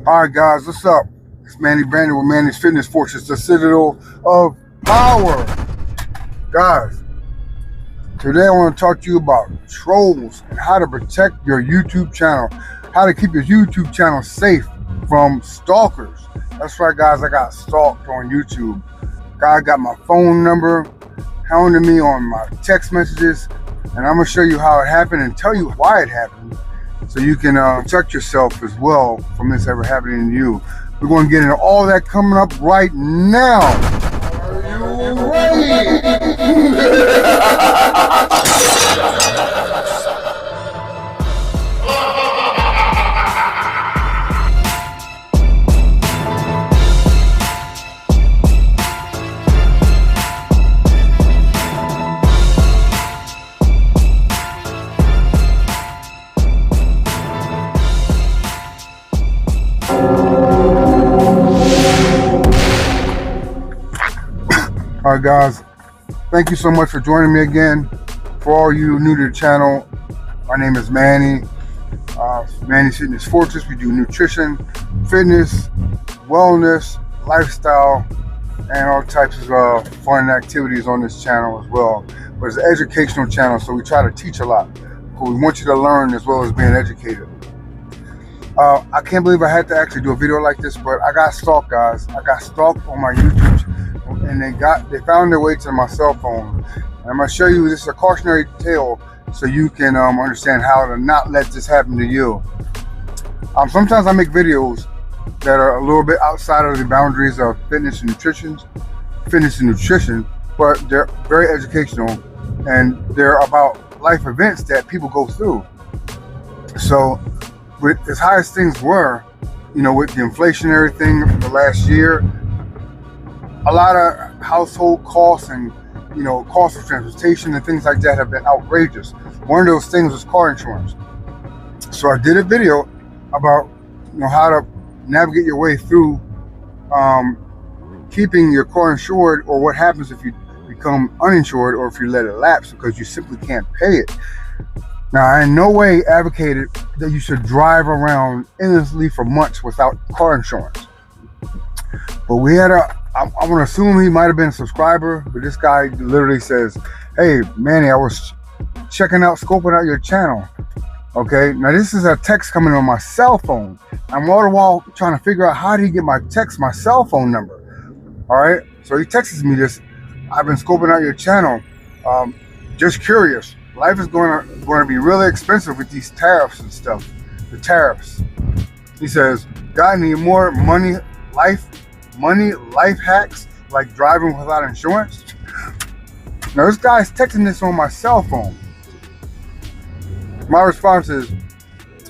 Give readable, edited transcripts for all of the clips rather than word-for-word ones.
All right, guys, what's up? It's Manny Brandon with Manny's Fitness Fortress, the Citadel of Power. Guys, today I want to talk to you about trolls and how to protect your YouTube channel, how to keep your YouTube channel safe from stalkers. That's right, guys, I got stalked on YouTube. Guy got my phone number, hounding me on my text messages, and I'm going to show you how it happened and tell you why it happened, so you can protect yourself as well from this ever happening to you. We're going to get into all that coming up right now. Are you ready? All right, guys, thank you so much for joining me again. For all you new to the channel, my name is Manny. Manny's Fitness Fortress. We do nutrition, fitness, wellness, lifestyle, and all types of fun activities on this channel as well. But it's an educational channel, so we try to teach a lot. We want you to learn as well as being educated. I can't believe I had to actually do a video like this, but I got stalked, guys. I got stalked on my YouTube channel. And they found their way to my cell phone. And I'm going to show you, this is a cautionary tale so you can understand how to not let this happen to you. Sometimes I make videos that are a little bit outside of the boundaries of fitness and nutrition, but they're very educational and they're about life events that people go through. So with as high as things were, with the inflationary thing from the last year, a lot of household costs and cost of transportation and things like that have been outrageous. One of those things was car insurance. So I did a video about how to navigate your way through keeping your car insured, or what happens if you become uninsured or if you let it lapse because you simply can't pay it. Now, I in no way advocated that you should drive around endlessly for months without car insurance. But we had I'm going to assume he might have been a subscriber, but this guy literally says, "Hey, Manny, I was scoping out your channel." Okay, now this is a text coming on my cell phone. I'm all the while trying to figure out how did he get my cell phone number. All right, so he texts me this: "I've been scoping out your channel. Just curious. Life is going to be really expensive with these tariffs and stuff. The tariffs." He says, "Got any more life hacks like driving without insurance?" Now this guy's texting this on my cell phone. My response is,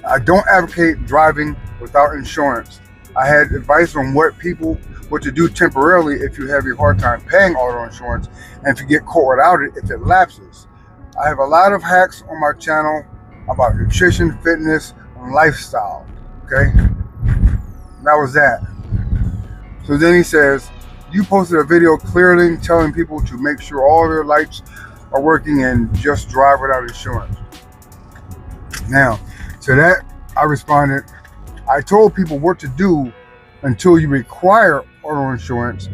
I don't advocate driving without insurance. I had advice on what to do temporarily if you have a hard time paying auto insurance and if you get caught without it if it lapses. I have a lot of hacks on my channel about nutrition, fitness, and lifestyle. Okay, that was that. So then he says, "You posted a video clearly telling people to make sure all their lights are working and just drive without insurance." Now, to that, I responded, "I told people what to do until you require auto insurance.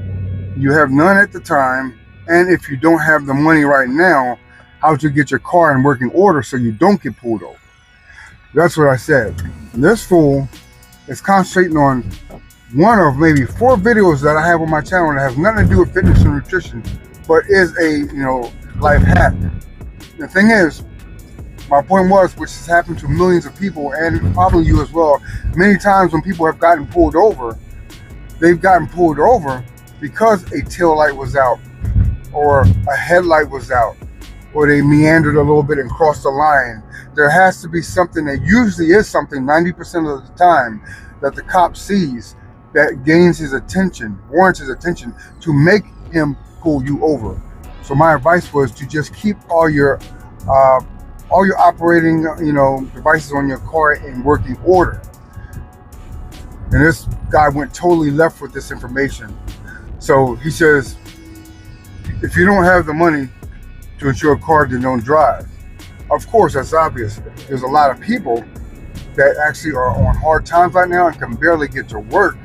You have none at the time, and if you don't have the money right now, how to get your car in working order so you don't get pulled over." That's what I said. And this fool is concentrating on one of maybe 4 videos that I have on my channel that has nothing to do with fitness and nutrition, but is a life hack. The thing is, my point was, which has happened to millions of people and probably you as well, many times when people have gotten pulled over, they've gotten pulled over because a tail light was out or a headlight was out, or they meandered a little bit and crossed the line. There has to be something, that usually is something 90% of the time, that the cop sees that gains his attention, warrants his attention to make him pull you over. So my advice was to just keep all your operating devices on your car in working order. And this guy went totally left with this information. So he says, if you don't have the money to insure a car, then don't drive. Of course, that's obvious. There's a lot of people that actually are on hard times right now and can barely get to work,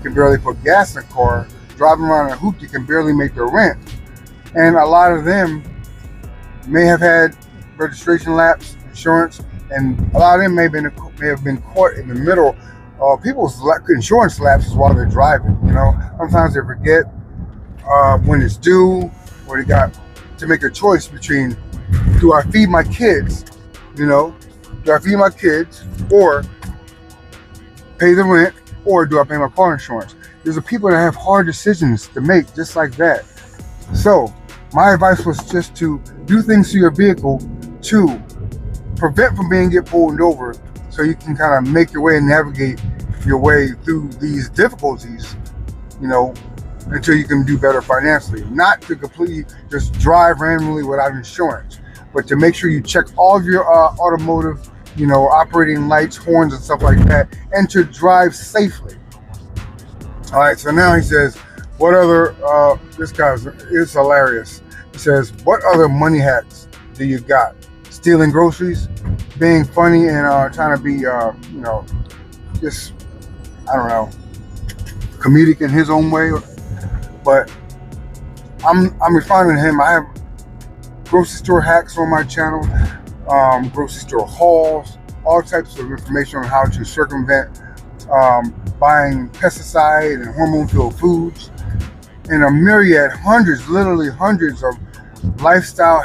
can barely put gas in the car, driving around in a hoopty, can barely make their rent. And a lot of them may have had registration lapse, insurance, and a lot of them may have been caught in the middle of people's insurance lapses while they're driving. Sometimes they forget when it's due, or they got to make a choice between, do I feed my kids? Do I feed my kids, or pay the rent, or do I pay my car insurance? There's a people that have hard decisions to make just like that. So my advice was just to do things to your vehicle to prevent from get pulled over, so you can kind of make your way and navigate your way through these difficulties, until you can do better financially. Not to completely just drive randomly without insurance, but to make sure you check all of your automotive, operating lights, horns, and stuff like that, and to drive safely. All right, so now he says, what other, this guy is hilarious. He says, what other money hacks do you got? Stealing groceries, being funny, and trying to be, just, I don't know, comedic in his own way. But I'm responding to him. I have grocery store hacks on my channel, grocery store hauls, all types of information on how to circumvent buying pesticide and hormone-filled foods, and a myriad, literally hundreds of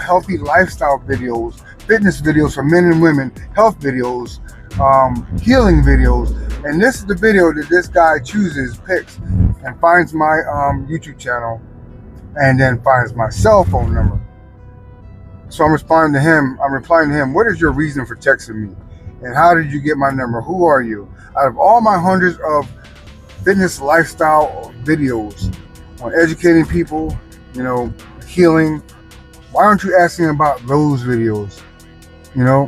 healthy lifestyle videos, fitness videos for men and women, health videos, healing videos. And this is the video that this guy picks, and finds my YouTube channel, and then finds my cell phone number. So I'm replying to him, what is your reason for texting me? And how did you get my number? Who are you? Out of all my hundreds of fitness lifestyle videos on educating people, healing, why aren't you asking about those videos? I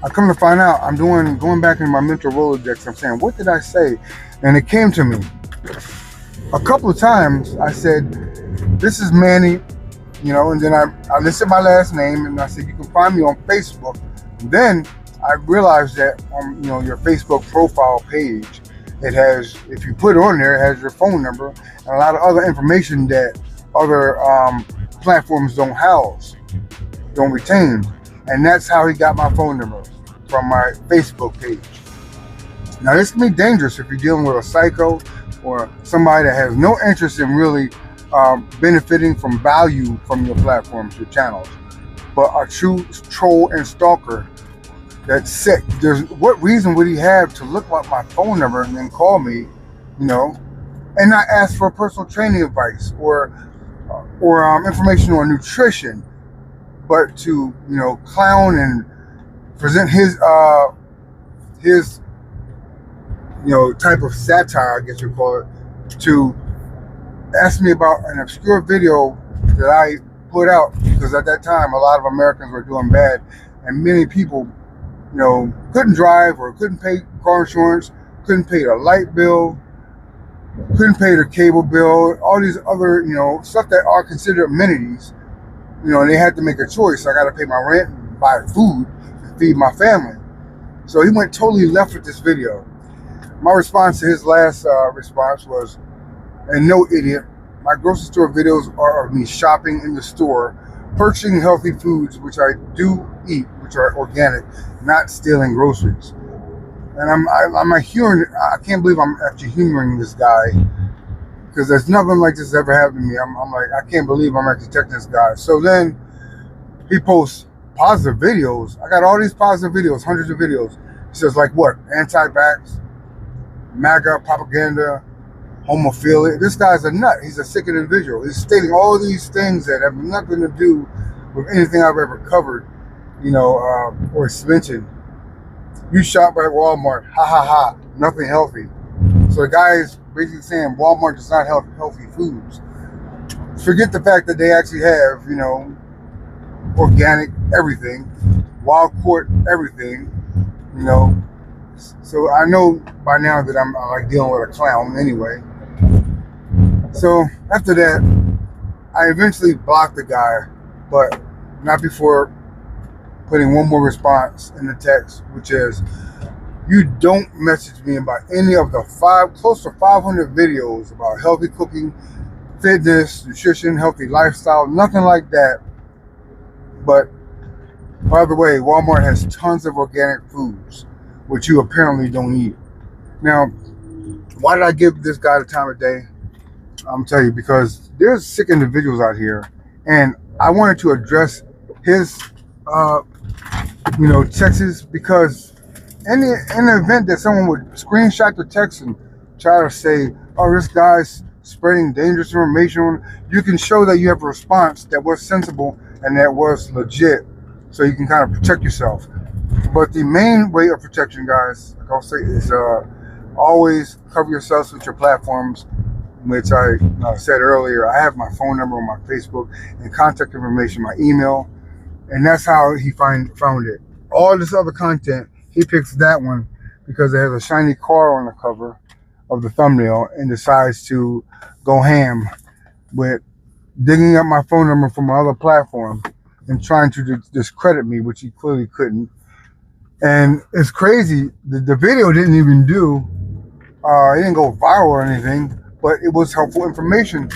come to find out, I'm going back in my mental Rolodex, I'm saying, what did I say? And it came to me. A couple of times I said, this is Manny, and then I listed my last name, and I said, you can find me on Facebook. And then I realized that on your Facebook profile page, it has, if you put it on there, it has your phone number and a lot of other information that other platforms don't retain. And that's how he got my phone number, from my Facebook page. Now this can be dangerous if you're dealing with a psycho or somebody that has no interest in really benefiting from value from your platforms, your channels, but a true troll and stalker that's sick. What reason would he have to look up my phone number and then call me, and not ask for personal training advice or information on nutrition, but to clown and present his type of satire, I guess you call it, to ask me about an obscure video that I put out, because at that time a lot of Americans were doing bad, and many people couldn't drive or couldn't pay car insurance, couldn't pay their light bill, couldn't pay their cable bill, all these other stuff that are considered amenities. And they had to make a choice. I got to pay my rent, buy food, and feed my family. So he went totally left with this video. My response to his last response was, and no idiot, my grocery store videos are of me shopping in the store, purchasing healthy foods, which I do eat, which are organic, not stealing groceries. And I can't believe I'm actually humoring this guy, because there's nothing like this ever happened to me. I'm like, I can't believe I'm actually texting this guy. So then he posts positive videos. I got all these positive videos, hundreds of videos. He says, like what? Anti-vax, MAGA propaganda, homophilia. This guy's a nut. He's a sick individual. He's stating all these things that have nothing to do with anything I've ever covered, or mentioned. You shop at Walmart, ha ha ha, nothing healthy. So the guy is basically saying Walmart does not have healthy foods. Forget the fact that they actually have, organic everything, wild caught everything, So I know by now that I'm like dealing with a clown anyway. So after that, I eventually blocked the guy, but not before putting one more response in the text, which is, you don't message me about any of the close to 500 videos about healthy cooking, fitness, nutrition, healthy lifestyle, nothing like that. But by the way, Walmart has tons of organic foods, which you apparently don't eat. Now, why did I give this guy the time of day? I'm telling you, because there's sick individuals out here, and I wanted to address his, texts, because in the event that someone would screenshot the text and try to say, "Oh, this guy's spreading dangerous information," you can show that you have a response that was sensible and that was legit, so you can kind of protect yourself. But the main way of protection, guys, like I'll say, is always cover yourselves with your platforms, which I said earlier. I have my phone number on my Facebook and contact information, my email, and that's how he found it. All this other content, he picks that one because it has a shiny car on the cover of the thumbnail and decides to go ham with digging up my phone number from my other platform and trying to discredit me, which he clearly couldn't. And it's crazy. The video didn't even it didn't go viral or anything, but it was helpful information,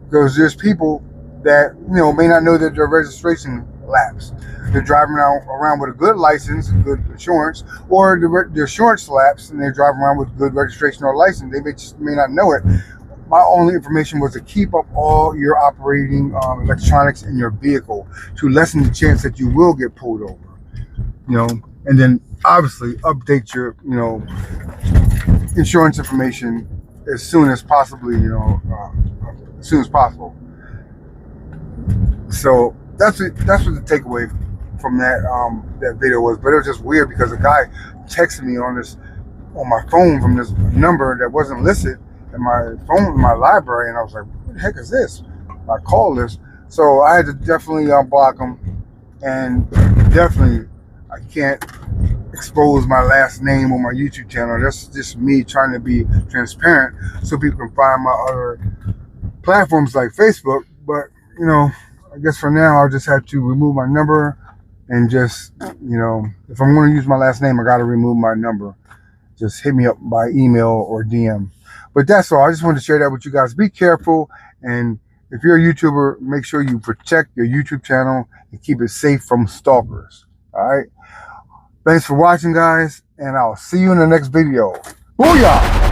because there's people that may not know that their registration lapsed. They're driving around with a good license, good insurance, or the insurance lapsed and they're driving around with good registration or license. They may not know it. My only information was to keep up all your operating electronics in your vehicle to lessen the chance that you will get pulled over. And then obviously update your insurance information as soon as possible. So that's what the takeaway from that video was. But it was just weird because a guy texted me on my phone from this number that wasn't listed in my phone in my library, and I was like, "What the heck is this?" I called this, so I had to definitely block him, and definitely I can't expose my last name on my YouTube channel. That's just me trying to be transparent so people can find my other platforms like Facebook. But I guess for now I'll just have to remove my number, and just if I'm going to use my last name, I got to remove my number. Just hit me up by email or DM. But that's all. I just wanted to share that with you guys. Be careful, and if you're a YouTuber, make sure you protect your YouTube channel and keep it safe from stalkers. All right. Thanks for watching, guys, and I'll see you in the next video. Booyah!